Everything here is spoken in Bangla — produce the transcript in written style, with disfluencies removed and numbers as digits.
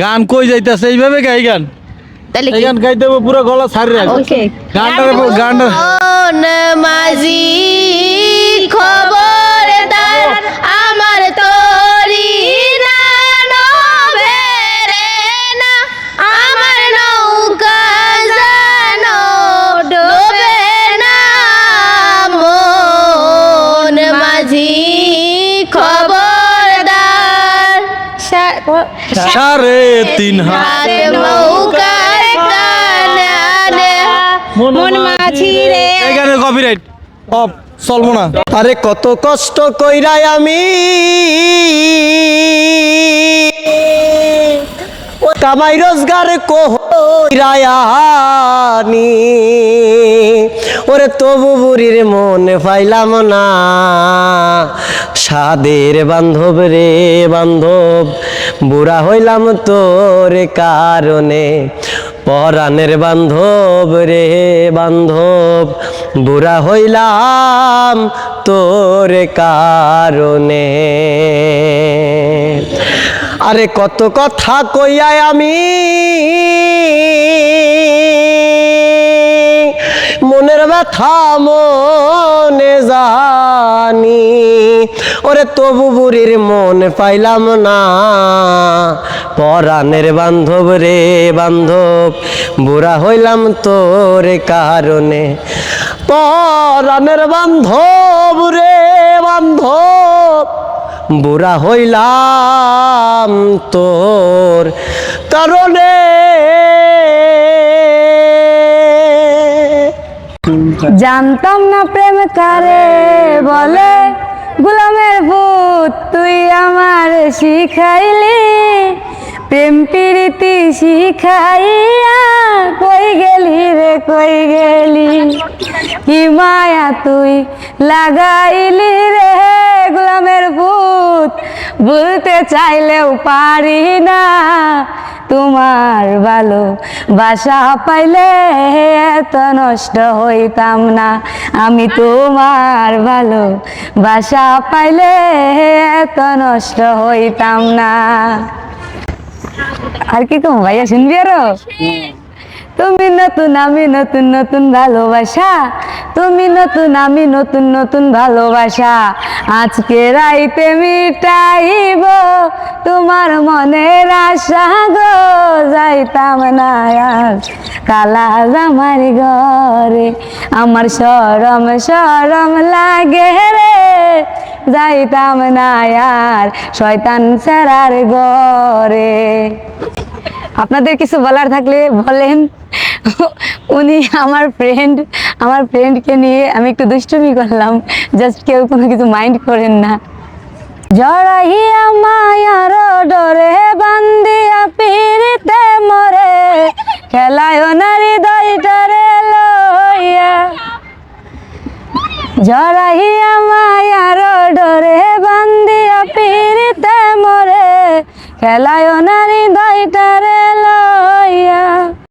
গান কই যাইতাছে এইভাবে গাই গান তাহলে এই গান গাইতে হবে পুরো গলা ছাড়ি রাখ ওকে গানটা মাঝি খবরদার আমার তোরি না নভেরে না আমার নৌকা জানো ডোবে না মন মাঝি খবরদার 3.5 হাত নৌকার কানানে মন মাঝি রে এই গানের কপিরাইট অফ চলবো না আরে কত কষ্ট কইরাই আমি কামাই রোজগার কইরায়ানি ওরে তবু বুড়ির মন পাইলাম না সাদের বান্ধব রে বান্ধব বুড়া হইলাম তোর কারণে পরাণের বান্ধব রে বান্ধব বুড়া হইলাম তোর কারণে আরে কত কথা কইয়াই আমি মনের ব্যথা মনে জানি ওরে তবু বুড়ির মন পাইলাম না পরাণের বান্ধব রে বান্ধব বুড়া হইলাম তোর কারণে পরাণের বান্ধব রে বান্ধব বুড়া হইলাম তোর কারণে জানতাম না প্রেম কারে বলে গোলামের ভূত তুই আমার শিখাইলি প্রেম প্রীতি শিখাইয়া কই গেলি রে কই গেলি কি মায়া তুই লাগাইলি রে গোলামের ভূত বলতে চাইলেও পারি না তোমার ভালো বাসা পাইলে এত নষ্ট হইতাম না আমি তোমার ভালো বাসা পাইলে এত নষ্ট হইতাম না আর কি কম ভাইয়া শুনবি আরো তুমি নতুন আমি নতুন নতুন ভালোবাসা তুমি নতুন আমি নতুন নতুন ভালোবাসা আজকে রাইতে মিটাইব তোমার মনের আশা গো যাইতাম না আজ কালা জামার ঘরে আমার শরম শরম লাগে রে যাইতাম না আর শয়তান ছাড়ার ঘরে আপনাদের কিছু বলার থাকলে বলেন উনি আমার ফ্রেন্ডকে নিয়ে আমি একটু দুষ্টুমি করলাম জাস্ট কেউ কোনো কিছু মাইন্ড করেন না জড়াইয়া মায়ার ডরে বান্দিয়া পিরিতে মরে খেলায় নারী দইটারে লইয়া জড়াইয়া মায়ার ডরে বান্দিয়া পিরিতে মরে খেলায় নারী দইটারে লইয়া